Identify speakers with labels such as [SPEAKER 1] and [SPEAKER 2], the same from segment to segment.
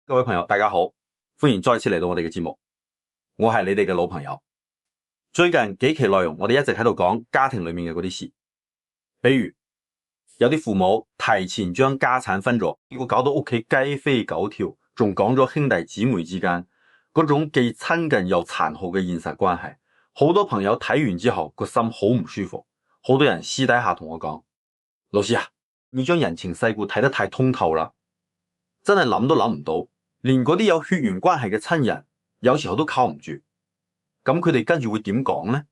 [SPEAKER 1] 各位朋友，大家好，歡迎再次嚟到我哋嘅節目，我係你哋嘅老朋友。最近幾期內容，我哋一直喺度講家庭裏面嘅嗰啲事，比如有啲父母提前將家產分咗，結果搞到屋企雞飛狗跳，仲講咗兄弟姊妹之間嗰種既親近又殘酷嘅現實關係。好多朋友睇完之後個心好唔舒服，好多人私底下同我講：老師啊，你將人情世故睇得太通透啦，真係諗都諗唔到。連嗰啲有血緣關係嘅親人，有時候都靠唔住。咁佢哋跟住會點講呢？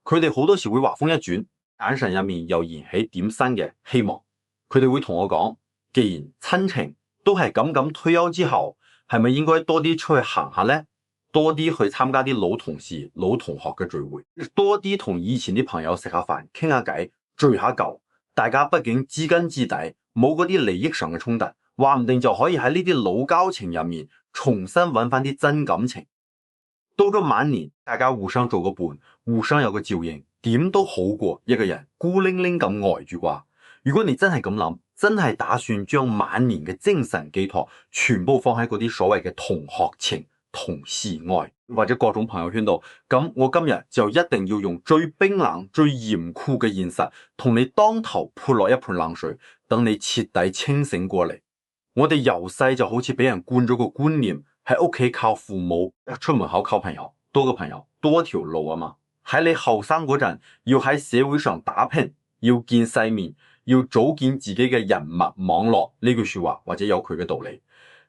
[SPEAKER 1] 佢哋好多時會話風一轉，眼神入面又燃起點新嘅希望。佢哋會同我講：既然親情都係咁退休之後，係咪應該多啲出去行下呢？多啲去參加啲老同事、老同學嘅聚會，多啲同以前啲朋友食下飯、傾下偈、聚下舊。大家畢竟知根知底，冇嗰啲利益上嘅衝突。話唔定就可以喺呢啲老交情入面重新揾翻啲真感情。到咗晚年，大家互相做個伴，互相有個照應，點都好過一個人孤零零咁呆住啩。如果你真係咁諗，真係打算將晚年嘅精神寄託全部放喺嗰啲所謂嘅同學情、同事愛或者各種朋友圈度，咁我今日就一定要用最冰冷、最嚴酷嘅現實同你當頭潑落一盆冷水，等你徹底清醒過嚟。我哋由細就好似俾人灌咗個觀念，喺屋企靠父母，出門口靠朋友，多個朋友多條路啊嘛。喺你後生嗰陣，要喺社會上打拼，要見世面，要組建自己嘅人脈網絡，呢句說話或者有佢嘅道理。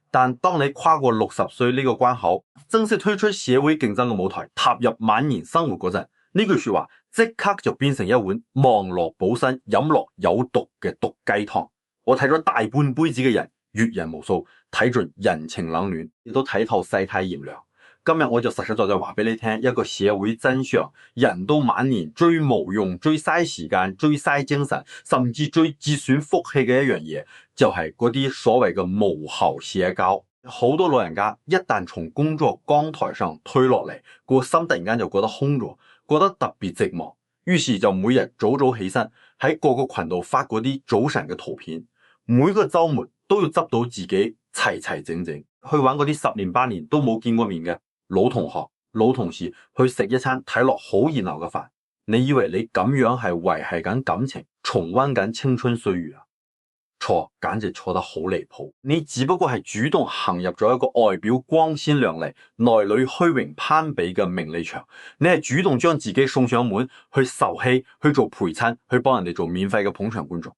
[SPEAKER 1] 但當你跨過60歲呢個關口，正式推出社會競爭嘅舞台，踏入晚年生活嗰陣，呢句說話即刻就變成一碗忘樂補身、飲落有毒嘅毒雞湯。我睇咗大半杯子嘅人，閱人無數，睇盡人情冷暖，亦都睇透世態炎涼。今日我就實實在在話俾你聽一個社會真相：人到晚年最無用、最嘥時間、最嘥精神，甚至最節損福氣嘅一樣嘢，就係嗰啲所謂嘅無效社交。好多老人家一旦從工作崗台上退落嚟，個心突然間就覺得空咗，覺得特別寂寞，於是就每日早早起身喺各個群度發嗰啲早晨嘅圖片，每個週末都要執到自己齊齊整整，去揾嗰啲10年8年都冇見過面嘅老同學、老同事去食一餐睇落好熱鬧嘅飯。你以為你咁樣係維繫緊感情、重溫緊青春歲月啊？錯，簡直錯得好離譜。你只不過係主動行入咗一個外表光鮮亮麗、內裏虛榮攀比嘅名利場。你係主動將自己送上門去受氣、去做陪襯、去幫人哋做免費嘅捧場觀眾。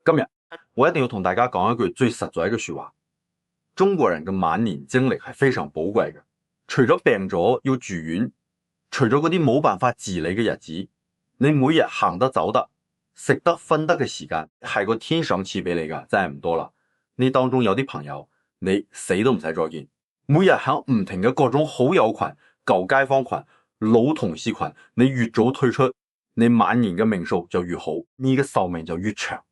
[SPEAKER 1] 今日我一定要同大家講一句最實在嘅說話：中國人嘅晚年精力係非常寶貴嘅。除咗病咗要住院，除咗嗰啲冇辦法自理嘅日子，你每日行得走得、食得瞓得嘅時間係個天上賜俾你噶，真係唔多啦。呢當中有啲朋友你死都唔使再見，每日響唔停嘅各種好友群、舊街坊群、老同事群，你越早退出，你晚年嘅命數就越好，你嘅壽命就越長。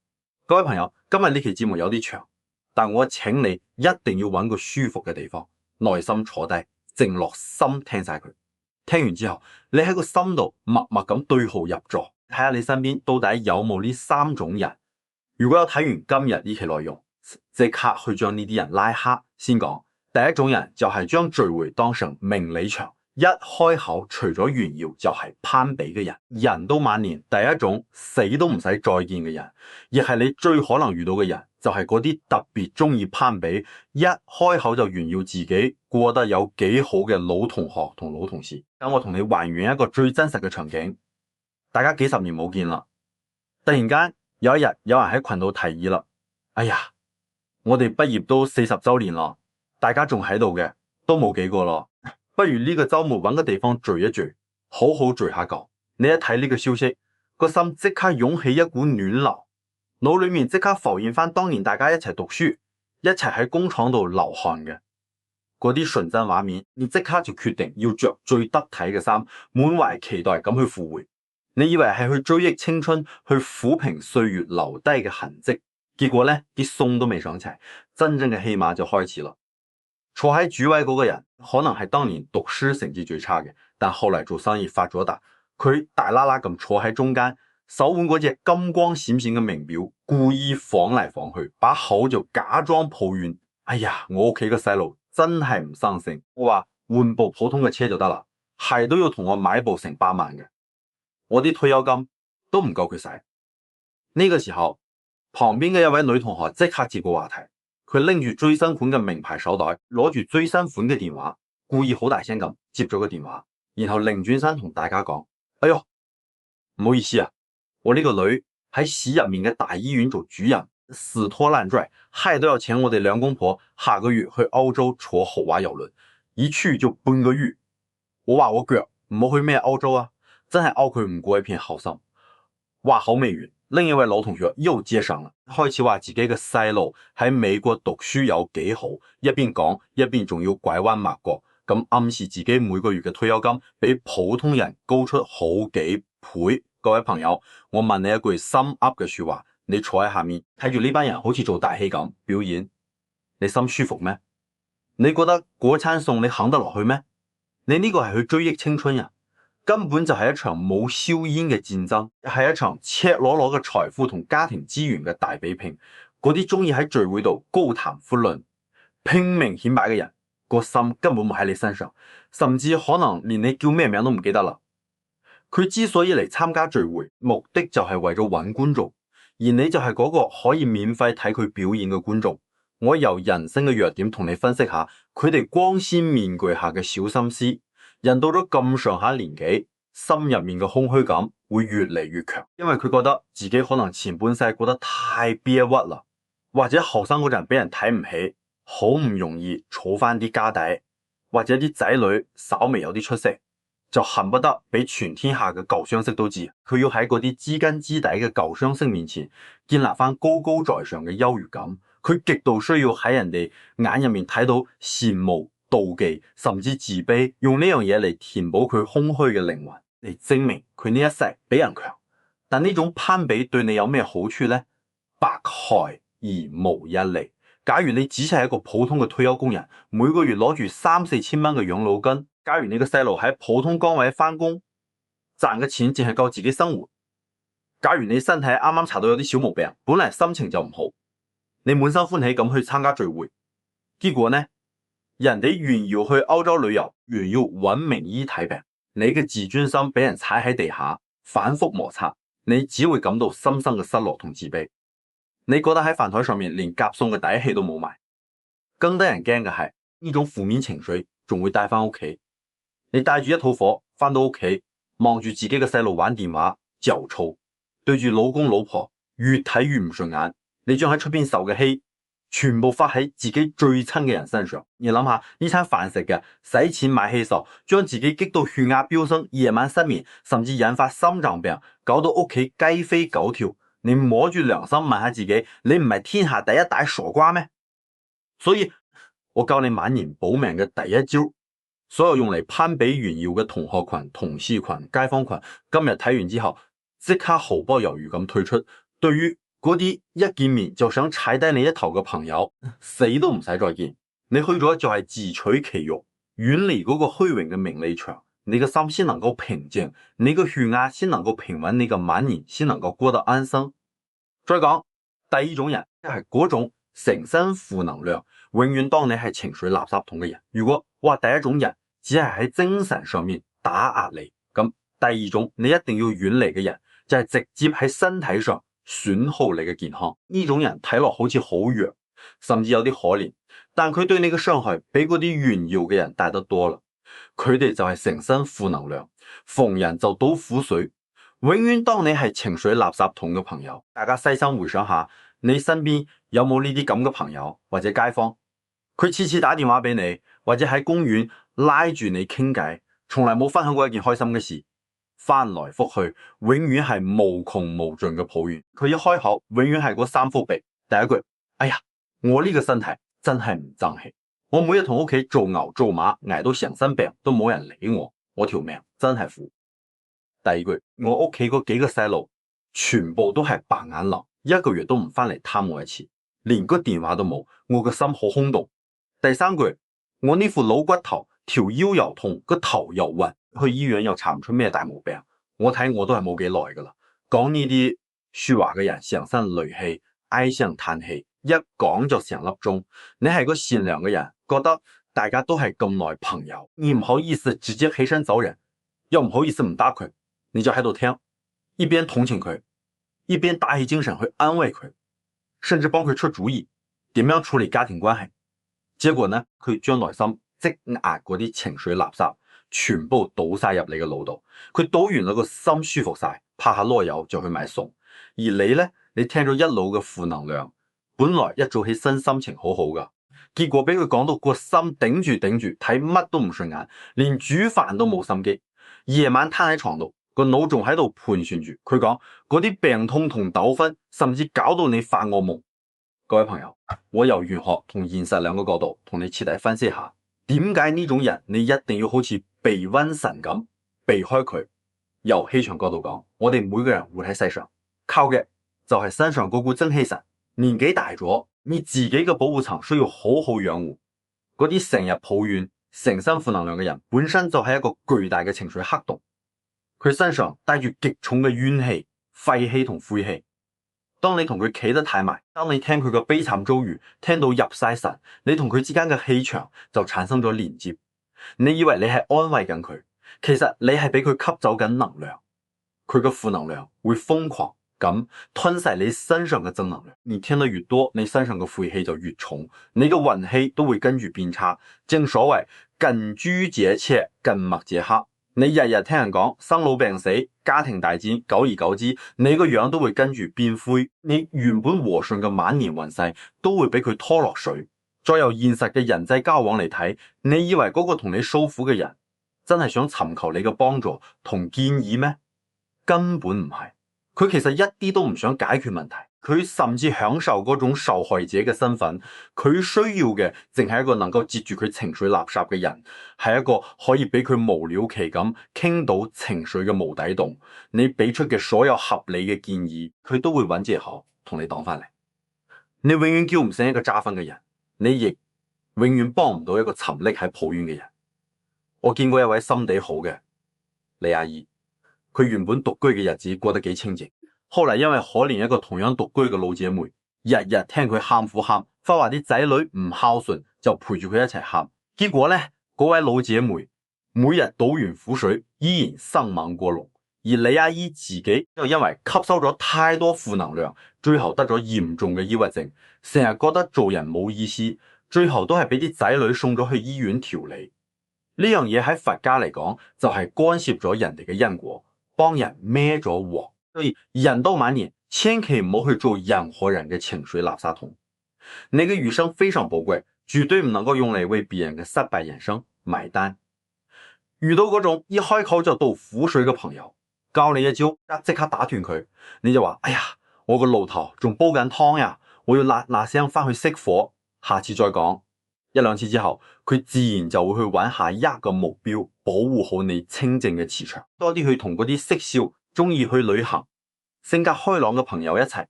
[SPEAKER 1] 各位朋友，今日呢期節目有啲長，但我請你一定要揾個舒服嘅地方，耐心坐低，靜落心聽晒佢。聽完之後，你喺個心度默默咁對號入座，睇下你身邊到底有冇呢3種人。如果有睇完今日呢期內容，即刻去將呢啲人拉黑。先講第一種人，就係將聚會當成名利場，一開口除咗炫耀就係攀比嘅人。人到晚年，第一種死都唔使再見嘅人，亦係你最可能遇到嘅人，就係嗰啲特別中意攀比，一開口就炫耀自己過得有幾好嘅老同學同老同事。等我同你還原一個最真實嘅場景，大家幾十年冇見啦，突然間有一日有人喺群度提議啦：哎呀，我哋畢業都40周年啦，大家仲喺度嘅都冇幾個咯，不如呢個周末揾個地方聚一聚，好好聚下舊。你一睇呢個消息，個心即刻湧起一股暖流，腦裏面即刻浮現翻當年大家一齊讀書，一齊喺工廠度流汗嘅嗰啲純真畫面。你即刻就決定要着最得體嘅衫，滿懷期待咁去赴會。你以為係去追憶青春，去撫平歲月留低嘅痕跡，結果呢啲餸都未上齊，真正嘅戲碼就開始啦。坐喺主位嗰個人可能係當年讀書成績最差嘅，但後嚟做生意發咗達，佢大啦啦咁坐喺中間，手腕嗰隻金光閃閃嘅名錶故意晃嚟晃去，把口就假裝抱怨：哎呀，我屋企個細路真係唔生性，我話換部普通嘅車就得啦，係都要同我買部成百萬嘅，我啲退休金都唔夠佢使。呢個時候，旁邊嘅一位女同學即刻接個話題，佢拎住最新款嘅名牌手袋，攞住最新款嘅電話，故意好大聲咁接咗個電話，然後擰轉身同大家講：哎喲，唔好意思啊，我呢個女喺市入面嘅大醫院做主任，死拖爛拽，害都要請我哋兩公婆下個月去歐洲坐豪華郵輪，一去就半個月。我話我腳唔好去咩歐洲啊，真係拗佢唔過一片好心。話口未完，另一位老同學又接上啦，開始話自己嘅細路喺美國讀書有幾好，一邊講一邊仲要拐彎抹角，咁暗示自己每個月嘅退休金比普通人高出好幾倍。各位朋友，我問你一句心噏嘅說話，你坐喺下面睇住呢班人好似做大戲咁表演，你心舒服咩？你覺得嗰餐餸你肯得落去咩？你呢個係去追憶青春呀，根本就係一場冇硝煙嘅戰爭，係一場赤裸裸嘅財富同家庭資源嘅大比拼。嗰啲中意喺聚會度高談闊論、拼命顯擺嘅人，個心根本冇喺你身上，甚至可能連你叫咩名都唔記得啦。佢之所以嚟參加聚會，目的就係為咗揾觀眾，而你就係嗰個可以免費睇佢表演嘅觀眾。我由人性嘅弱點同你分析下，佢哋光鮮面具下嘅小心思。人到咗咁上下年紀，心入面嘅空虛感會越嚟越強，因為佢覺得自己可能前半世過得太憋屈啦，或者後生嗰陣俾人睇唔起，好唔容易儲翻啲家底，或者啲仔女稍微有啲出息，就恨不得俾全天下嘅舊相識都知，佢要喺嗰啲知根知底嘅舊相識面前建立翻高高在上嘅優越感，佢極度需要喺人哋眼入面睇到羨慕、妒忌甚至自卑，用呢樣嘢嚟填補佢空虛嘅靈魂，嚟證明佢呢一世比人強。但呢種攀比對你有咩好處呢？百害而無一利。假如你只係一個普通嘅退休工人，每個月攞住3-4千蚊嘅養老金，假如你個細路喺普通崗位翻工，賺嘅錢淨係夠自己生活，假如你身體啱啱查到有啲小毛病，本來心情就唔好，你滿心歡喜咁去參加聚會，結果呢，人哋炫耀去歐洲旅遊，炫耀揾名醫睇病，你嘅自尊心俾人踩喺地下，反覆摩擦，你只會感到深深嘅失落同自卑。你覺得喺飯台上面連夾餸嘅底氣都冇埋，更得人驚嘅係呢種負面情緒仲會帶翻屋企。你帶住一肚火翻到屋企，望住自己嘅細路玩電話焦躁，對住老公老婆越睇越唔順眼，你將喺出邊受嘅氣全部發喺自己最親嘅人身上。你諗下呢餐飯食嘅，使錢買氣受，將自己激到血壓飆升，夜晚失眠，甚至引發心臟病，搞到屋企雞飛狗跳。你摸住良心問下自己，你唔係天下第一大傻瓜咩？所以我教你晚年保命嘅第一招，所有用嚟攀比炫耀嘅同學群、同事群、街坊群，今日睇完之後即刻毫不猶豫咁退出。對於嗰啲一見面就想踩低你一頭嘅朋友，死都唔使再見。你去咗就係自取其辱，遠離嗰個虛榮嘅名利場，你嘅心先能夠平靜，你嘅血壓先能夠平穩，你嘅晚年先能夠過得安生。再講第二種人，即係嗰種成身負能量，永遠當你係情緒垃圾桶嘅人。如果第一種人只係喺精神上面打壓你，咁第二種你一定要遠離嘅人，就係直接喺身體上損耗你嘅健康。呢種人睇落好似好弱，甚至有啲可憐，但佢對你嘅傷害比嗰啲炫耀嘅人大得多啦。佢哋就係成身負能量，逢人就倒苦水，永遠當你係情緒垃圾桶嘅朋友。大家細心回想下，你身邊有冇呢啲咁嘅朋友或者街坊？佢次次打電話俾你，或者喺公園拉住你傾偈，從來冇分享過一件開心嘅事，翻來覆去永遠係無窮無盡嘅抱怨。佢一開口永遠係嗰三幅被，第一句：哎呀，我呢個身體真係唔爭氣，我每日同屋企做牛做馬，挨到成身病都冇人理我，我條命真係苦。第二句：我屋企嗰幾個細路全部都係白眼狼，一個月都唔翻嚟探我一次，連個電話都冇，我個心好空洞。第三句：我呢副老骨頭，條腰又痛，個頭又暈，去醫院又查唔出咩大毛病，我睇我都係冇幾耐噶啦。講呢啲說話嘅人成身戾氣，唉聲嘆氣，一講就成粒鐘。你係個善良嘅人，覺得大家都係咁耐朋友，你唔好意思直接起身走人，又唔好意思唔答佢，你就喺度聽，一邊同情佢，一邊打起精神去安慰佢，甚至幫佢出主意點樣處理家庭關係。結果呢，佢將內心積壓嗰啲情緒垃圾全部倒晒入你嘅腦度，佢倒完啦，個心舒服晒，拍下籮柚就去買餸。而你呢，你聽咗一路嘅負能量，本來一早起身心情好好噶，結果俾佢講到個心頂住，睇乜都唔順眼，連煮飯都冇心機。夜晚攤喺床度，個腦仲喺度盤旋住佢講嗰啲病痛同糾紛，甚至搞到你發噩夢。各位朋友，我由玄學同現實兩個角度同你徹底分析下，點解呢種人你一定要好似避瘟神咁避開佢。由氣場角度講，我哋每個人活喺世上，靠嘅就係身上嗰股精氣神。年紀大咗，你自己嘅保護層需要好好養護。嗰啲成日抱怨、成身負能量嘅人，本身就係一個巨大嘅情緒黑洞，佢身上帶住極重嘅怨氣、廢氣同晦氣。當你同佢企得太埋，當你聽佢個悲慘遭遇，聽到入晒神，你同佢之間嘅氣場就產生咗連接。你以為你係安慰緊佢，其實你係俾佢吸走緊能量。佢嘅負能量會瘋狂咁吞噬你身上嘅正能量。你聽得越多，你身上嘅晦氣就越重，你嘅運氣都會跟住變差。正所謂近朱者赤，近墨者黑。你日日聽人講生老病死、家庭大戰，久而久之，你個樣都會跟住變灰。你原本和順嘅晚年運勢都會俾佢拖落水。再由現實嘅人際交往嚟睇，你以為嗰個同你訴苦嘅人真係想尋求你嘅幫助同建議咩？根本唔係，佢其實一啲都唔想解決問題，佢甚至享受嗰種受害者嘅身份。佢需要嘅淨係一個能夠接住佢情緒垃圾嘅人，係一個可以俾佢無了期咁傾到情緒嘅無底洞。你俾出嘅所有合理嘅建議，佢都會揾藉口同你擋翻嚟。你永遠叫唔醒一個揸分嘅人，你亦永遠幫唔到一個沉溺喺抱怨嘅人。我見過一位心地好嘅李阿姨，佢原本獨居嘅日子過得幾清靜，後嚟因為可憐一個同樣獨居嘅老姐妹，日日聽佢喊苦喊，發話啲仔女唔孝順，就陪住佢一齊喊。結果呢，嗰位老姐妹每日倒完苦水，依然生猛過龍。而李阿姨自己又因為吸收咗太多負能量，最後得咗嚴重嘅抑鬱症，成日覺得做人冇意思，最後都係俾啲仔女送咗去醫院調理。呢樣嘢喺佛家嚟講，就係干涉咗人哋嘅因果，幫人孭咗鑊。所以人到晚年，千祈唔好去做任何人嘅情緒垃圾桶。你嘅餘生非常寶貴，絕對唔能夠用嚟為別人嘅失敗人生埋單。遇到嗰種一開口就倒苦水嘅朋友，教你一招，即刻打斷佢，你就話：哎呀，我個爐頭仲煲緊湯呀，我要嗱聲翻去熄火，下次再講。一兩次之後，佢自然就會去揾下一個目標，保護好你清淨嘅磁場。多啲去同嗰啲識笑、中意去旅行、性格開朗嘅朋友一齊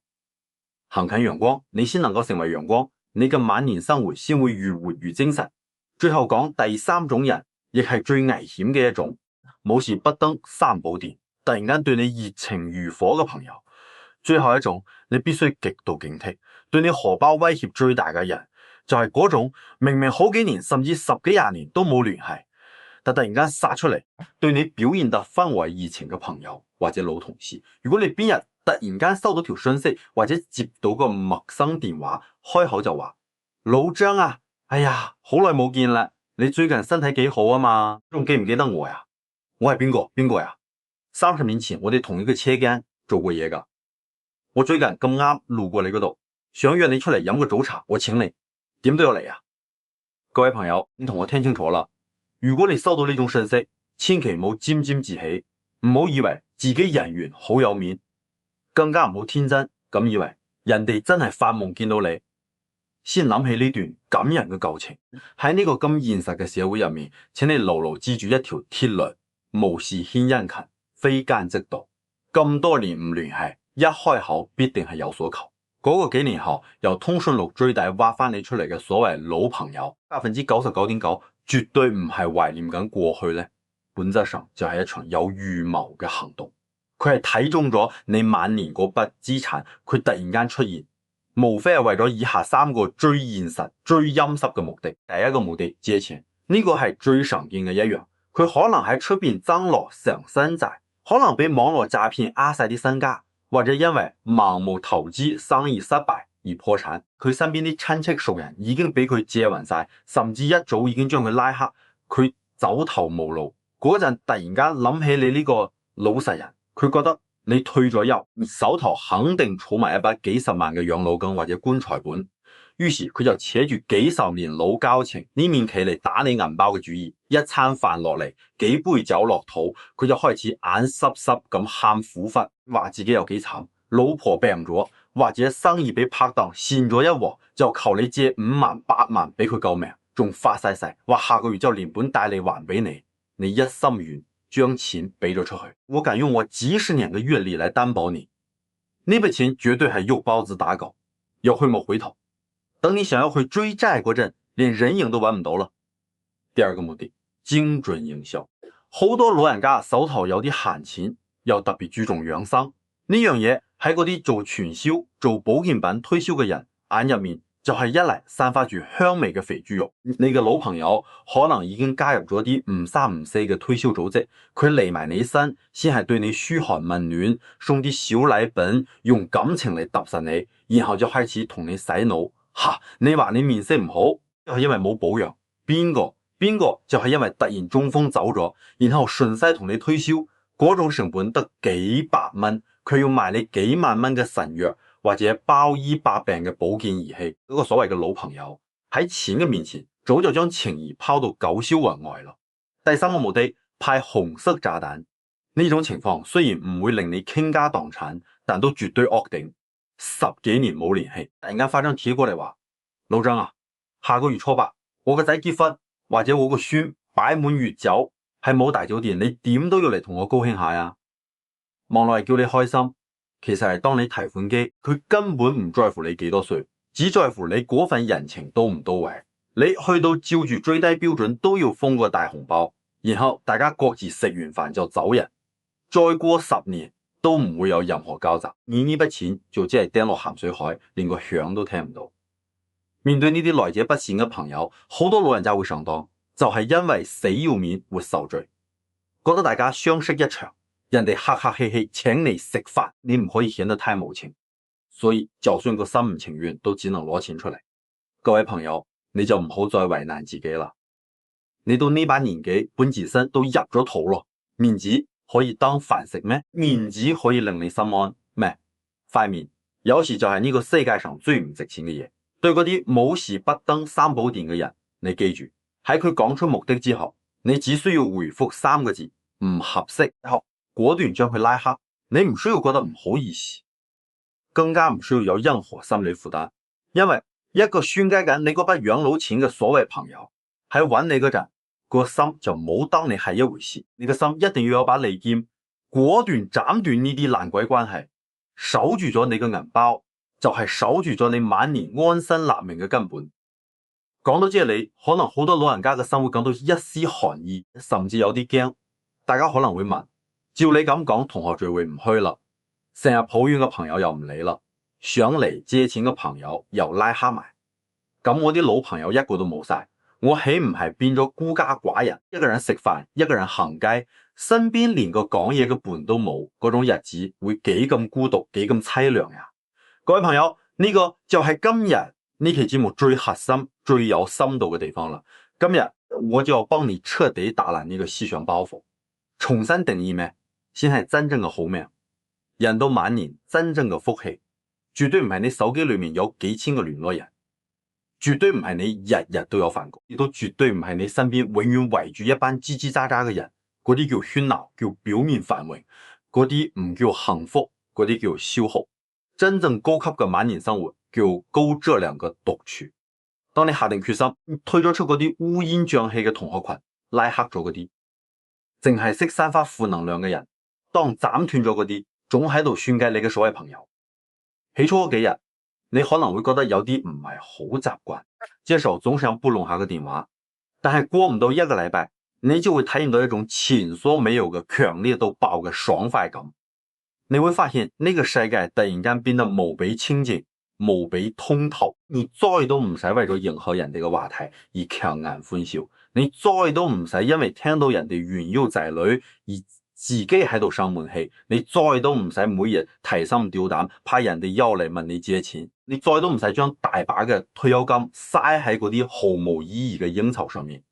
[SPEAKER 1] 行近陽光，你先能夠成為陽光，你嘅晚年生活先會越活越精神。最後講第三種人，亦係最危險嘅一種，冇事不登三寶殿，突然間對你熱情如火嘅朋友。最後一種，你必須極度警惕，對你荷包威脅最大嘅人，就係嗰種明明好幾年甚至十幾廿年都冇聯繫，但突然間殺出嚟對你表現得分外熱情嘅朋友或者老同事。如果你邊日突然間收到條信息或者接到個陌生電話，開口就話：老張啊，哎呀，好耐冇見啦，你最近身體幾好啊嘛？仲記唔記得我呀？我係邊個呀？30年前我哋同一個車間做過嘢噶，我最近咁啱路過你嗰度，想約你出嚟飲個早茶，我請你。點都要嚟啊！各位朋友，你同我聽清楚啦，如果你收到呢種信息，千祈唔好沾沾自喜，唔好以為自己人緣好有面，更加唔好天真咁以為人哋真係發夢見到你。先諗起呢段感人嘅舊情。喺呢個咁現實嘅社會入面，請你牢牢記住一條鐵律：無事獻殷勤，非奸即盜。咁多年唔聯繫，一開口必定係有所求。嗰個幾年後，由通訊錄最大挖翻你出嚟嘅所謂老朋友，99.9%絕對唔係懷念緊過去呢，本質上就係一場有預謀嘅行動。佢係睇中咗你晚年嗰筆資產，佢突然間出現，無非係為咗以下3個最現實、最陰濕嘅目的。第一個目的借錢，呢個係最常見嘅一樣。佢可能喺出邊爭落成身債，可能俾網絡詐騙呃晒啲身家，或者因為盲目投資生意失敗而破產。佢身邊啲親戚熟人已經俾佢借暈晒，甚至一早已經將佢拉黑，佢走投無路。嗰陣突然間諗起你呢個老實人，佢覺得你退咗休，手頭肯定儲埋一筆幾十萬嘅養老金或者棺材本，於是佢就扯住幾十年老交情呢面企嚟打你銀包嘅主意。一餐飯落嚟，幾杯酒落肚，佢就開始眼濕濕咁喊苦忽，話自己有幾慘，老婆病咗，或者生意俾拍檔跣咗一鑊，就求你借5萬8萬俾佢救命，仲發晒誓話下個月就連本帶利還俾你。你一心軟將錢俾咗出去，我敢用我幾十年嘅閱歷來擔保你，呢筆錢絕對係肉包子打狗，有去冇回頭。等你想要去追債嗰陣，連人影都揾唔到啦。第二個目的，精準營銷。好多老人家手頭有啲閒錢，又特別注重養生，呢樣嘢喺嗰啲做傳銷、做保健品推銷嘅人眼入面，就係一嚟散發住香味嘅肥豬肉。你嘅老朋友可能已經加入咗啲唔三唔四嘅推銷組織，佢嚟埋你身，先係對你噓寒問暖，送啲小禮品，用感情嚟揼實你，然後就開始同你洗腦。你話你面色唔好，就係因為冇保養。邊個就係因為突然中風走咗，然後順勢同你推銷，嗰種成本得幾百蚊，佢要賣你幾萬蚊嘅神藥，或者包醫百病嘅保健儀器。嗰個所謂嘅老朋友喺錢嘅面前，早就將情誼拋到九霄雲外啦。第三個目的，派紅色炸彈。呢種情況雖然唔會令你傾家蕩產，但都絕對惡頂。10幾年冇聯繫，突然間發張帖過嚟話，老張啊，下個月初8我個仔結婚，或者我個孫擺滿月酒喺某大酒店，你點都要嚟同我高興下呀。望落係叫你開心，其實係當你提款機，佢根本唔在乎你幾多歲，只在乎你嗰份人情到唔到位。你去到照住最低標準都要封個大紅包，然後大家各自食完飯就走人，再過10年都唔會有任何交集，你呢筆錢就只係掟落鹹水海，連個響都聽唔到。面對呢啲來者不善嘅朋友，好多老人家會上當，就係因為死要面活受罪，覺得大家相識一場，人哋客客氣氣請你食飯，你唔可以顯得太無情，所以就算個心唔情願，都只能攞錢出嚟。各位朋友，你就唔好再為難自己啦。你到呢把年紀，半自身都入咗肚咯，面子可以當飯食咩？面子可以令你心安咩？塊面有時就係呢個世界上最唔值錢嘅嘢。對嗰啲冇事不登三寶殿嘅人，你記住，喺佢講出目的之後，你只需要回覆3個字，唔合適，後果斷將佢拉黑。你唔需要覺得唔好意思，更加唔需要有任何心理負擔，因為一個算計緊你嗰筆養老錢嘅所謂朋友喺揾你嗰陣，個心就冇當你係一回事。你個心一定要有把利劍，果斷斬斷呢啲爛鬼關係，守住咗你嘅銀包，就係守住咗你晚年安身立命嘅根本。講到這裏，可能好多老人家嘅心會感到一絲寒意，甚至有啲驚。大家可能會問，照你咁講，同學聚會唔去啦，成日抱怨嘅朋友又唔理啦，想嚟借錢嘅朋友又拉黑埋，咁我啲老朋友一個都冇晒，我豈唔係變咗孤家寡人？一個人食飯，一個人行街，身邊連個講嘢嘅伴都冇，嗰種日子會幾咁孤獨，幾咁淒涼呀！各位朋友，呢個就係今日呢期節目最核心、最有深度嘅地方啦。今日我就要幫你徹底打爛呢個思想包袱，重新定義咩先係真正嘅好命。人到晚年真正嘅福氣，絕對唔係你手機裏面有幾千個聯絡人，絕對唔係你日日都有飯局，亦都絕對唔係你身邊永遠圍住一班吱吱喳喳嘅人，嗰啲叫喧鬧，叫表面繁榮，嗰啲唔叫幸福，嗰啲叫消耗。真正高級嘅晚年生活叫高質量嘅獨處。當你下定決心退咗出嗰啲烏煙瘴氣嘅同學群，拉黑咗嗰啲淨係識散發負能量嘅人，當斬斷咗嗰啲總喺度算計你嘅所謂朋友。起初嗰幾日你可能會覺得有啲唔係好習慣，接手總想撥弄下個電話，但係過唔到1個禮拜，你就會體驗到一種前所未有嘅強烈到爆嘅爽快感。你會發現呢個世界突然間變得無比清靜，無比通透，你再都唔使為咗迎合人哋嘅話題而強顏歡笑，你再都唔使因為聽到人哋炫耀仔女而自己喺度生悶氣，你再都唔使每日提心吊膽怕人哋又嚟問你借錢，你再都唔使將大把嘅退休金嘥喺嗰啲毫無意義嘅應酬上面，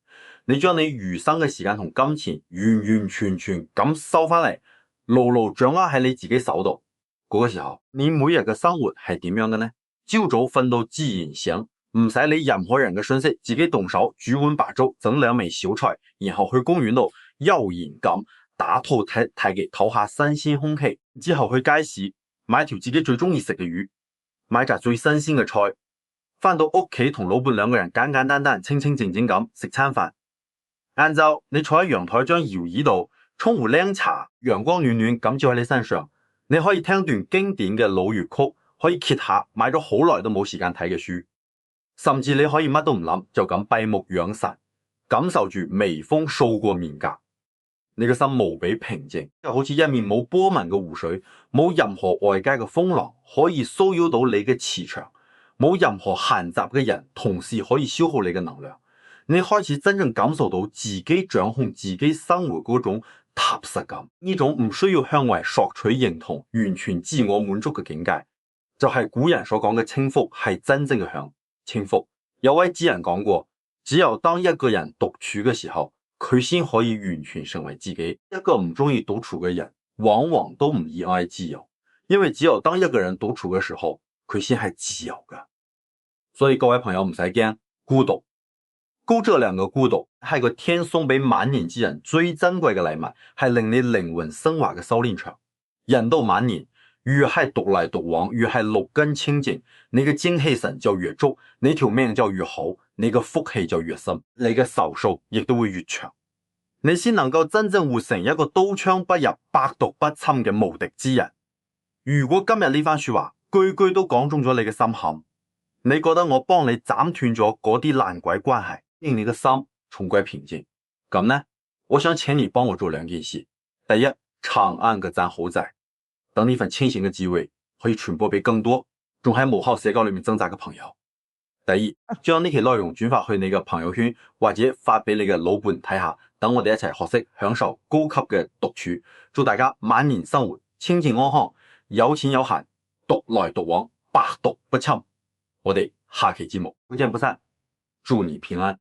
[SPEAKER 1] 你將你餘生嘅時間同金錢完完全全咁收翻嚟，牢牢掌握喺你自己手度。嗰個時候，你每日嘅生活係點樣嘅呢？朝早瞓到自然醒，唔使理任何人嘅訊息，自己動手煮碗白粥，整兩味小菜，然後去公園度悠然咁打套太極，唞下新鮮空氣，之後去街市買條自己最中意食嘅魚，買紮最新鮮嘅菜，翻到屋企同老伴兩個人簡簡單單、清清靜靜咁食餐飯。晏晝你坐喺陽台張搖椅度沖壺靚茶，陽光暖暖咁照喺你身上，你可以聽段經典嘅老粵曲，可以揭下買咗好耐都冇時間睇嘅書，甚至你可以乜都唔諗，就咁閉目養神，感受住微風掃過面頰，你嘅心無比平靜，就好似一面冇波紋嘅湖水，冇任何外界嘅風浪可以騷擾到你嘅磁場，冇任何閒雜嘅人同時可以消耗你嘅能量，你開始真正感受到自己掌控自己生活嗰種踏實感，呢種唔需要向外索取認同，完全自我滿足嘅境界，就係古人所講嘅清福，係真正嘅享清福。有位智人講過，只有當一個人獨處嘅時候，佢先可以完全成為自己。一個唔中意獨處嘅人，往往都唔熱愛自由，因為只有當一個人獨處嘅時候，佢先係自由嘅。所以各位朋友唔使驚孤獨，高質量嘅孤獨係個天送俾晚年之人最珍貴嘅禮物，係令你靈魂升華嘅修煉場。人到晚年，越係獨來獨往，越係六根清淨，你嘅精氣神就越足，你條命就越好，你嘅福氣就越深，你嘅壽數亦都會越長，你先能夠真正活成一個刀槍不入、百毒不侵嘅無敵之人。如果今日呢番說話句句都講中咗你嘅心坎，你覺得我幫你斬斷咗嗰啲爛鬼關係，令你嘅心重歸平靜，咁呢，我想請你幫我做兩件事。第一，長按個讚好仔，等呢份清醒嘅智慧可以傳播俾更多仲喺無效社交裏面掙扎嘅朋友。第二，將呢期內容轉發去你嘅朋友圈，或者發俾你嘅老伴睇下，等我哋一齊學識享受高級嘅獨處。祝大家晚年生活清靜安康，有錢有閒，獨來獨往，百毒不侵。我哋下期節目不見不散，祝你平安。